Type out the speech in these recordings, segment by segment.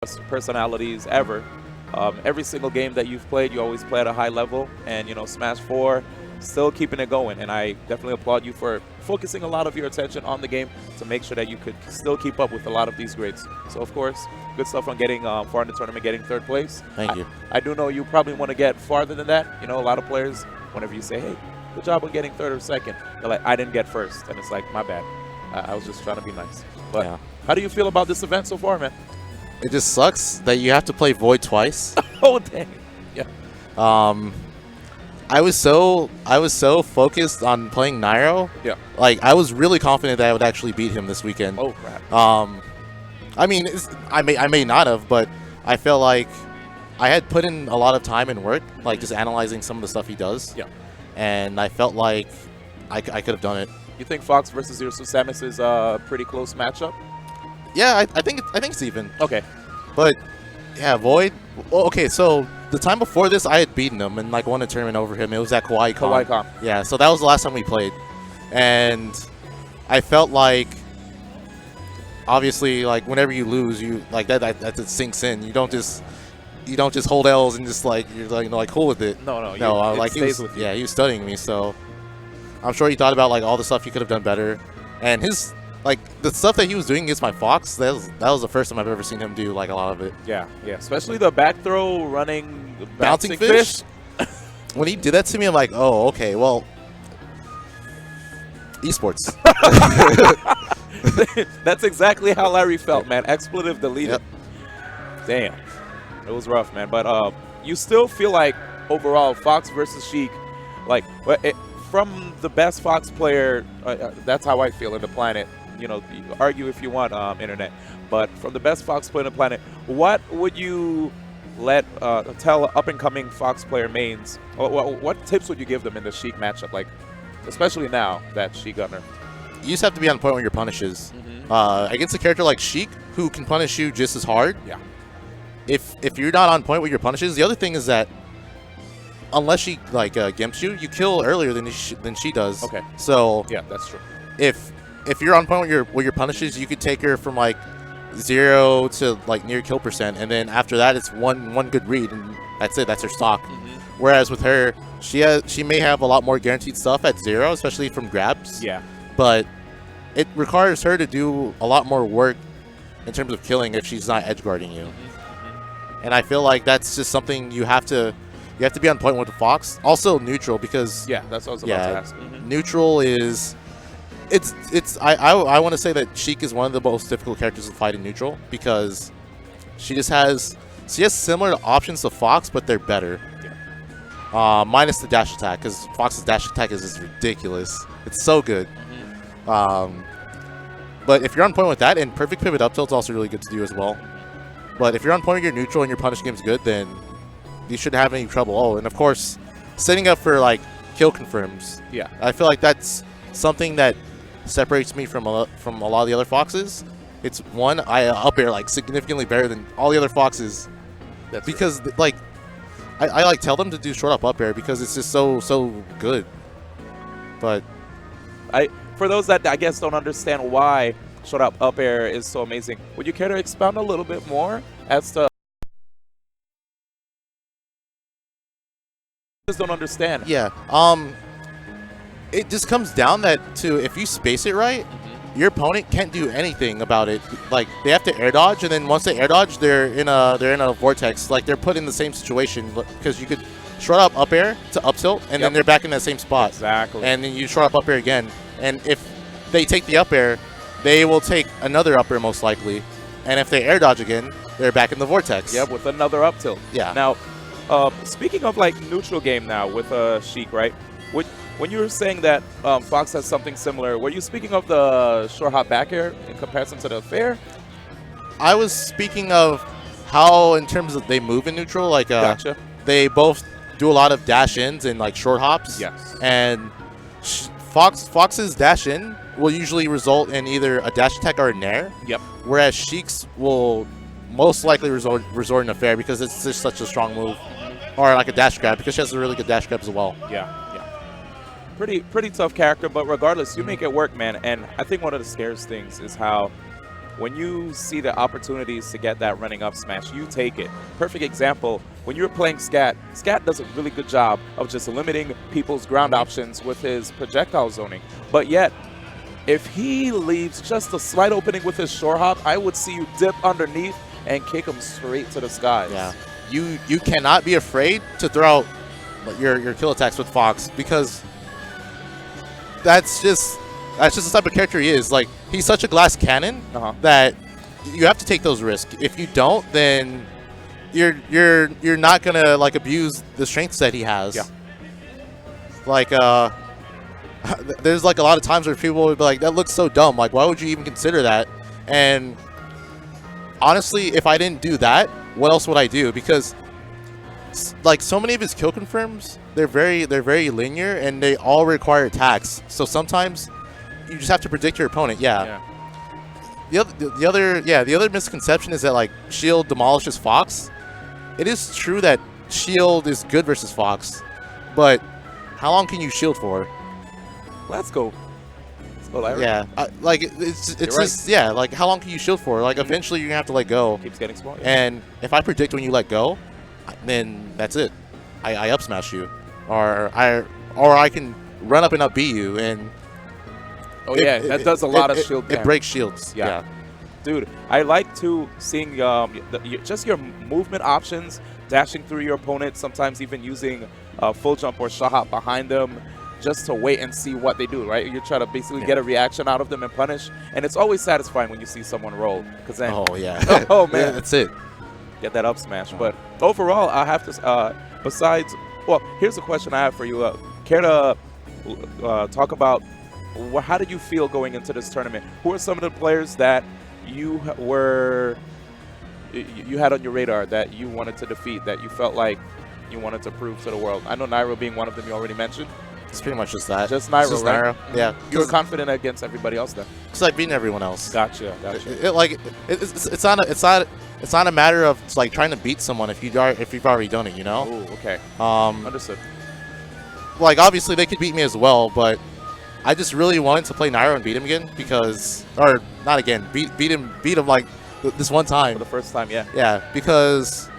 personalities ever. Every single game that you've played, you always play at a high level, and Smash 4, still keeping it going. And I definitely applaud you for focusing a lot of your attention on the game to make sure that you could still keep up with a lot of these grades. So of course, good stuff on getting far in the tournament, getting 3rd place. Thank you. I do know you probably want to get farther than that. A lot of players, whenever you say, hey, good job on getting 3rd or 2nd, they're like, I didn't get 1st. And it's like, my bad. I was just trying to be nice. But Yeah. how do you feel about this event so far, man? It just sucks that you have to play Void twice. Oh, dang. Yeah. I was so focused on playing Nairo. Yeah. Like, I was really confident that I would actually beat him this weekend. Oh, crap. I mean, I may not have, but I feel like I had put in a lot of time and work, like just analyzing some of the stuff he does. Yeah. And I felt like I could have done it. You think Fox versus Samus is a pretty close matchup? Yeah, I think it's even. Okay. But yeah, Void. Well, okay, so the time before this, I had beaten him and like won a tournament over him. It was at Kawaii Con. Yeah, so that was the last time we played, and I felt like obviously like whenever you lose, you like that sinks in. You don't just hold L's and just like you're like cool with it. No, like he was, yeah, he was studying me, so I'm sure he thought about like all the stuff he could have done better, and his. Like, the stuff that he was doing against my Fox, that was the first time I've ever seen him do, like, a lot of it. Yeah, yeah. Especially the back throw, running, bouncing fish. When he did that to me, I'm like, oh, okay, well, esports. That's exactly how Larry felt, man. Expletive deleted. Yep. Damn. It was rough, man. But you still feel like, overall, Fox versus Sheik, like, from the best Fox player, that's how I feel in the planet. You argue if you want, internet, but from the best Fox player on the planet, what would you tell up-and-coming Fox player mains? What tips would you give them in the Sheik matchup, like, especially now that Sheik got her? You just have to be on point with your punishes. Against a character like Sheik, who can punish you just as hard. Yeah. If you're not on point with your punishes, the other thing is that unless she like gimps you, you kill earlier than she does. Okay. So yeah, that's true. If you're on point with your punishes, you could take her from like 0 to like near kill %, and then after that it's one good read, and that's it. That's her stock. Whereas with her, she may have a lot more guaranteed stuff at 0, especially from grabs. Yeah. But it requires her to do a lot more work in terms of killing if she's not edge guarding you. And I feel like that's just something you have to be on point with the Fox. Also neutral, because yeah, that's what I was about to ask. Neutral is I want to say that Sheik is one of the most difficult characters to fight in neutral, because she has similar options to Fox, but they're better. Yeah. Minus the dash attack, because Fox's dash attack is just ridiculous. It's so good. But if you're on point with that, and perfect pivot up tilt is also really good to do as well. But if you're on point with your neutral and your punish game's good, then you shouldn't have any trouble. Oh, and of course, setting up for like kill confirms. Yeah. I feel like that's something that separates me from a lot of the other Foxes. It's one, I up air like significantly better than all the other Foxes. That's because like I like tell them to do short up air because it's just so good. But for those that I guess don't understand why short up air is so amazing, would you care to expound a little bit more as to? Just don't understand. Yeah. It just comes down to if you space it right, your opponent can't do anything about it. Like, they have to air dodge, and then once they air dodge, they're in a vortex. Like, they're put in the same situation, because you could short up air to up tilt, and then they're back in that same spot. Exactly. And then you short up air again, and if they take the up air, they will take another up air most likely, and if they air dodge again, they're back in the vortex. Yep, with another up tilt. Yeah. Now, speaking of like neutral game now with Sheik, right? When you were saying that Fox has something similar, were you speaking of the short hop back air in comparison to the fair? I was speaking of how, in terms of they move in neutral, like gotcha. They both do a lot of dash ins and like short hops. Yes. And Fox's dash in will usually result in either a dash attack or a nair. Yep. Whereas Sheik's will most likely resort in a fair, because it's just such a strong move, or like a dash grab, because she has a really good dash grab as well. Yeah. Pretty tough character, but regardless, you make it work, man. And I think one of the scariest things is how when you see the opportunities to get that running up smash, you take it. Perfect example, when you're playing Scat, Scat does a really good job of just limiting people's ground options with his projectile zoning. But yet, if he leaves just a slight opening with his shore hop, I would see you dip underneath and kick him straight to the skies. Yeah. You cannot be afraid to throw out your kill attacks with Fox, because that's just the type of character he is. Like, he's such a glass cannon that you have to take those risks. If you don't, then you're not gonna like abuse the strengths that he has. Yeah. Like there's like a lot of times where people would be like, that looks so dumb. Like, why would you even consider that? And honestly, if I didn't do that, what else would I do? Because like so many of his kill confirms, they're very linear and they all require attacks. So sometimes you just have to predict your opponent. Yeah. The other misconception is that like Shield demolishes Fox. It is true that Shield is good versus Fox, but how long can you Shield for? Let's go. Larry. Yeah, like it's You're just yeah, like how long can you Shield for? Like eventually you're gonna have to let go. Keeps getting small. Yeah. And if I predict when you let go, then that's it. I up smash you, or I can run up and up B you, and that does a lot of shield. It breaks shields. Yeah. Dude, I like to seeing just your movement options, dashing through your opponent, sometimes even using full jump or shot hop behind them, just to wait and see what they do, right? You're trying to basically get a reaction out of them and punish, and it's always satisfying when you see someone roll, because then oh yeah, oh man, yeah, that's it. Get that up smash. But overall, I have to besides, well, here's a question I have for you. Care to talk about how did you feel going into this tournament? Who are some of the players that you had on your radar that you wanted to defeat, that you felt like you wanted to prove to the world? I know Nairo being one of them you already mentioned. It's pretty much just that. Just Nairo, just right? Nairo. Yeah. You were confident against everybody else then. It's like beating everyone else. Gotcha. It's not a matter of like trying to beat someone if you've already done it, you know? Ooh, okay. Understood. Like obviously they could beat me as well, but I just really wanted to play Nairo and beat him again because, or not again, beat him like this one time. For the first time, yeah. Yeah, because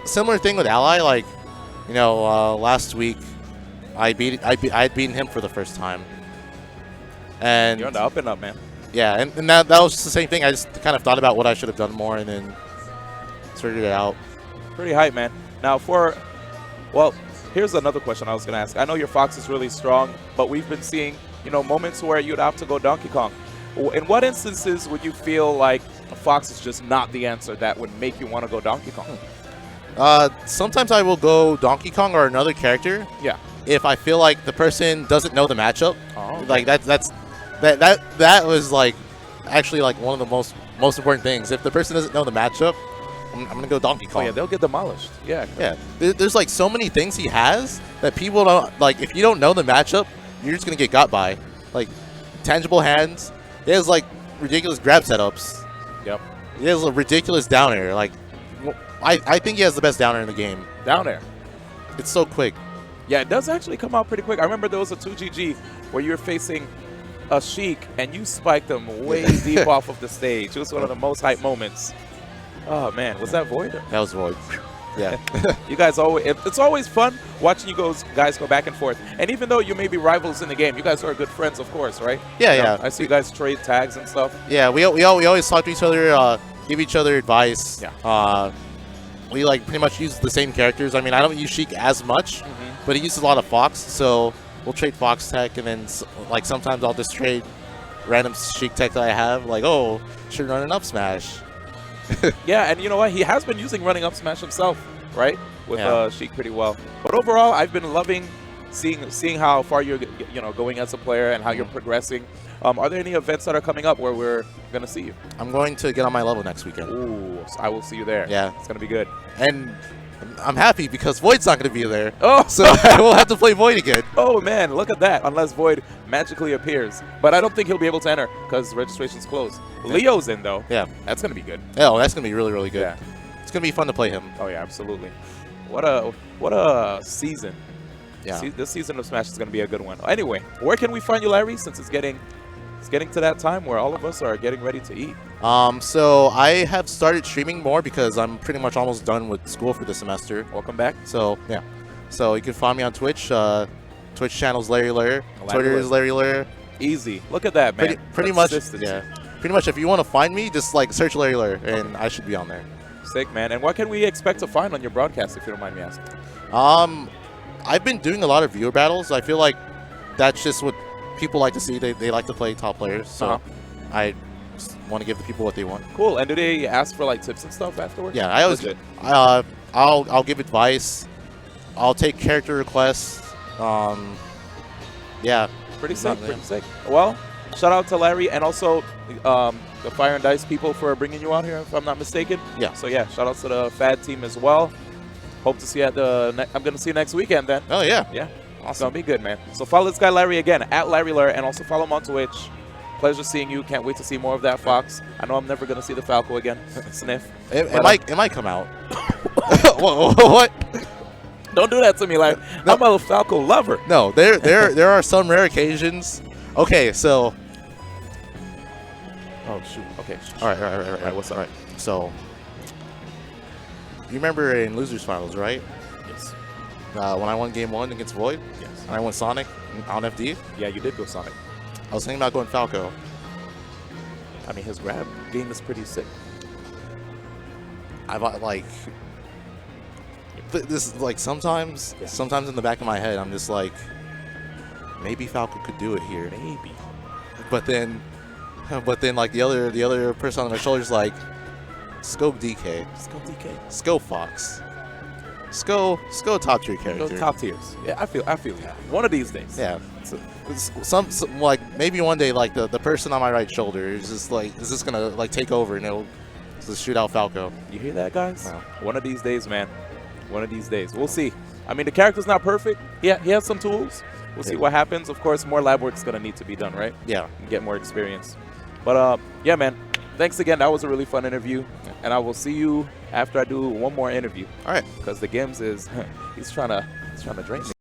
similar thing with Ally, like, you know, last week I'd beaten him for the first time. And you're on the up and up, man. Yeah, and that was just the same thing. I just kind of thought about what I should have done more and then figured it out. Pretty hype, man. Now well, here's another question I was going to ask. I know your Fox is really strong, but we've been seeing, you know, moments where you'd have to go Donkey Kong. In what instances would you feel like a Fox is just not the answer that would make you want to go Donkey Kong? Sometimes I will go Donkey Kong or another character. Yeah. If I feel like the person doesn't know the matchup. Oh, okay. Like that was like actually like one of the most important things. If the person doesn't know the matchup, I'm gonna go Donkey Kong. Oh yeah, they'll get demolished. Yeah. Yeah. There's like so many things he has that people don't like. If you don't know the matchup, you're just gonna get got by. Like tangible hands. He has like ridiculous grab setups. Yep. He has a ridiculous down air. Like I think he has the best down air in the game. Down air. It's so quick. Yeah, it does actually come out pretty quick. I remember there was a 2GG where you were facing a Sheik and you spiked him way deep off of the stage. It was one of the most hype moments. Oh man, was that Void? That was Void. Yeah. You guys it's always fun watching you guys go back and forth. And even though you may be rivals in the game, you guys are good friends, of course, right? Yeah, you know, yeah. I see you guys trade tags and stuff. Yeah, we always talk to each other, give each other advice. Yeah. We like pretty much use the same characters. I mean, I don't use Sheik as much, but he uses a lot of Fox, so we'll trade Fox tech, and then like sometimes I'll just trade random Sheik tech that I have. Like, oh, should run an up smash. Yeah, and you know what? He has been using running up smash himself, right? With Sheik pretty well. But overall, I've been loving seeing how far you're going as a player and how you're progressing. Are there any events that are coming up where we're going to see you? I'm going to get on my level next weekend. Ooh, so I will see you there. Yeah. It's going to be good. And I'm happy because Void's not going to be there. Oh! So I will have to play Void again. Oh, man, look at that. Unless Void magically appears. But I don't think he'll be able to enter because registration's closed. Leo's in, though. Yeah. That's going to be good. Oh, that's going to be really, really good. Yeah. It's going to be fun to play him. Oh, yeah, absolutely. What a season. Yeah. This season of Smash is going to be a good one. Anyway, where can we find you, Larry, since it's getting it's getting to that time where all of us are getting ready to eat. So I have started streaming more because I'm pretty much almost done with school for the semester. Welcome back. So yeah, so you can find me on Twitch. Twitch channel's Larry Lurr. Larry Twitter Lurr. is Larry Lurr. Easy. Look at that, man. Pretty much. Consistency. Yeah. Pretty much. If you want to find me, just like search Larry Lurr, and I should be on there. Sick, man. And what can we expect to find on your broadcast, if you don't mind me asking? I've been doing a lot of viewer battles. I feel like that's just what people like to see. They like to play top players, so I just want to give the people what they want. Cool. And do they ask for like tips and stuff afterwards? Yeah, I always Legit. I'll give advice. I'll take character requests. Yeah. Pretty sick. Pretty sick. Well, shout out to Larry and also the Fire and Dice people for bringing you out here, if I'm not mistaken. Yeah. So yeah, shout out to the FAD team as well. Hope to see you at the. I'm gonna see you next weekend then. Oh yeah. Yeah. Awesome. It's gonna be good, man. So follow this guy Larry again at Larry Lurr, and also follow him on Twitch. Pleasure seeing you. Can't wait to see more of that Fox. I know I'm never gonna see the Falco again. Sniff. It might come out. What? Don't do that to me, like No. I'm a Falco lover. No, there are some rare occasions. Okay, so. Oh shoot. Okay. All right. What's up? All right. So. You remember in Losers Finals, right? Yes. When I won Game 1 against Void, Yes. and I went Sonic on FD, Yeah, you did go Sonic. I was thinking about going Falco. I mean, his grab game is pretty sick. I've like this is like sometimes in the back of my head I'm just like maybe Falco could do it here. Maybe. But then like the other person on my shoulder's like Scope DK. Let's go DK. Sco Fox. Sco top tier Go character. top tiers. Yeah, I feel you. One of these days. Yeah. So, some like maybe one day like the person on my right shoulder is just gonna like take over and it'll just shoot out Falco. You hear that, guys? No. One of these days, man. One of these days. We'll see. I mean, the character's not perfect. Yeah, he has some tools. We'll see what happens. Of course, more lab work's gonna need to be done, right? Yeah. And get more experience. But yeah, man. Thanks again. That was a really fun interview, and I will see you after I do one more interview. All right. Because the Gims is he's trying to drain me.